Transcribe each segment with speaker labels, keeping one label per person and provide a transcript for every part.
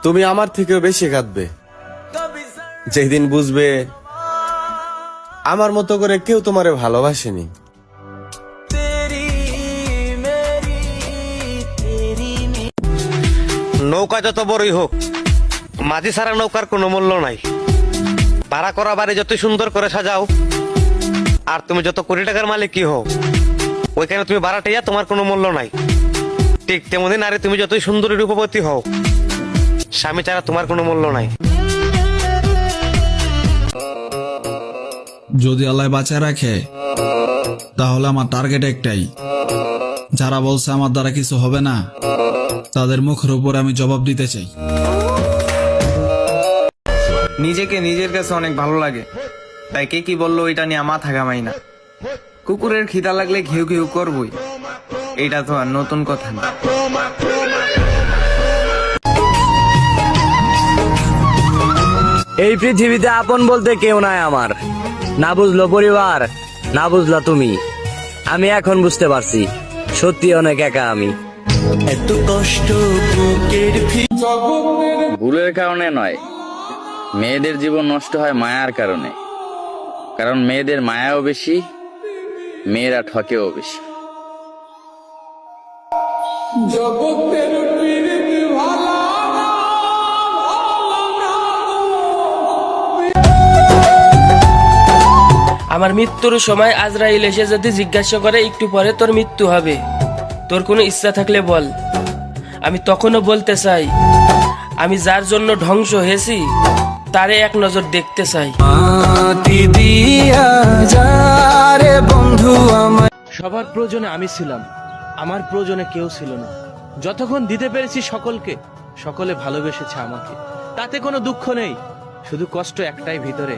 Speaker 1: তুমি আমার থেকেও বেশি কাঁদবে যেদিন বুঝবে আমার মতো করে কেউ তোমারে ভালোবাসেনি।
Speaker 2: নৌকা যত বড়ই হোক, মাঝি ছাড়া নৌকার কোনো মূল্য নাই। ভাড়া করা বাড়ি যত সুন্দর করে সাজাও, আর তুমি যত কোটি টাকার মালিক কি হও, ওইখানে তুমি ভাড়াটিয়া তোমার কোনো মূল্য নাই। ঠিক তেমনি নারী তুমি যতই সুন্দরী রূপবতী হও, স্বামী ছাড়া তোমার কোনো মূল্য নাই।
Speaker 3: যদি আল্লাহ বাঁচায় রাখে তাহলে আমার টার্গেট একটাই, যারা বলছে আমার দ্বারা কিছু হবে না তাদের মুখের উপর আমি জবাব দিতে চাই।
Speaker 4: নিজেকে নিজের কাছে অনেক ভালো লাগে, তাই কে কি বললো এটা নিয়ে মাথা ঘামাই না। কুকুরের খিদা লাগলে ঘেউ ঘেউ করবই, এটা তো আর নতুন কথা না।
Speaker 5: এই পৃথিবীতে আপন বলতে কেউ নাই আমার। না বুঝলো পরিবার, না বুঝলা তুমি। আমি এখন বুঝতে পারছি সত্যি অনেক একা আমি।
Speaker 6: ভুলের কারণে নয়, মেয়েদের জীবন নষ্ট হয় মায়ার কারণে। কারণ মেয়েদের মায়াও বেশি, মেয়েরা ঠকেও বেশি।
Speaker 7: আমার মৃত্যুর সময় আজরাইল এসে যদি জিজ্ঞাসা করে একটু পরে তোর মৃত্যু হবে, তোর কোনো ইচ্ছা থাকলে বল। আমি তখনও বলতে চাই, আমি যার জন্য ধ্বংস হয়েছি তারে এক নজর দেখতে চাই।
Speaker 8: সবার প্রয়োজনে আমি ছিলাম, আমার প্রয়োজনে কেউ ছিল না। যতক্ষণ দিতে পেরেছি সকলকে, সকলে ভালোবেসেছে আমাকে, তাতে কোনো দুঃখ নেই। শুধু কষ্ট একটাই ভিতরে,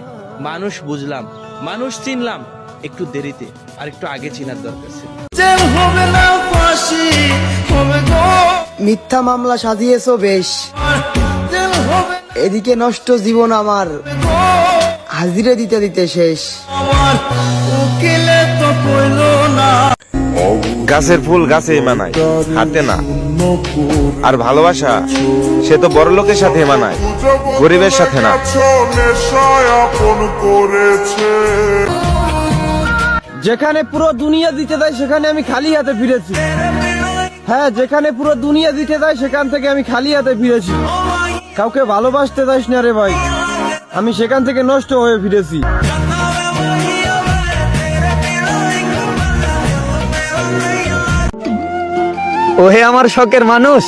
Speaker 8: মানুষ বুঝলাম, মানুষ চিনলাম একটু দেরিতে, আর একটু আগে চিনার দরকার ছিল।
Speaker 9: মিথ্যা মামলা সাজিয়েছো বেশ, এদিকে নষ্ট জীবন আমার হাজিরে দিতে দিতে শেষ।
Speaker 1: গাছের ফুল গাছেই মানায়, হাতে না। আর ভালোবাসা সে তো বড় লোকের সাথে মানায়, গরিবের সাথে না।
Speaker 9: যেখানে পুরো দুনিয়া দিতে দেয় সেখানে আমি খালি হাতে ফিরেছি। হ্যাঁ, যেখানে পুরো দুনিয়া দিতে দেয় সেখান থেকে আমি খালি হাতে ফিরেছি। কাউকে ভালোবাসতে যাস না রে ভাই, আমি সেখান থেকে নষ্ট হয়ে ফিরেছি।
Speaker 5: ওহে আমার শখের মানুষ,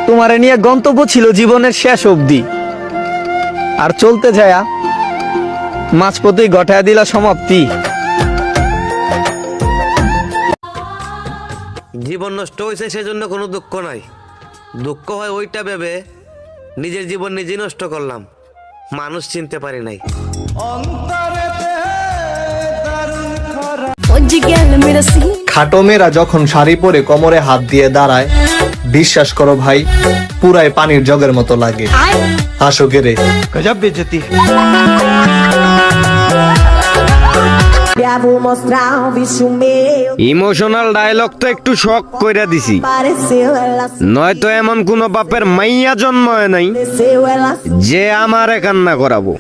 Speaker 5: তোমারে নিয়ে গন্তব্য ছিল জীবনের শেষ অবধি, আর চলতে যায়া মাঝপথেই ঘটায়া দিলা সমাপ্তি।
Speaker 2: জীবন নষ্ট হয়েছে সেজন্য কোনো দুঃখ নাই। দুঃখ হয় ওইটা ভেবে নিজের জীবন নিজেই নষ্ট করলাম, মানুষ চিনতে পারি নাই।
Speaker 10: খাটো মেয়েরা যখন শাড়ি পরে কোমরে হাত দিয়ে দাঁড়ায়, বিশ্বাস করো ভাই, পুরাই পানির জগের মতো লাগে। হাসো গেরে গজব বেজতি।
Speaker 2: ইমোশনাল ডায়লগ তো একটু শক কইরা দিছি, নয়তো এমন কোন বাপের মাইয়া জন্ম হয় নাই যে আমারে কান্না করাবো।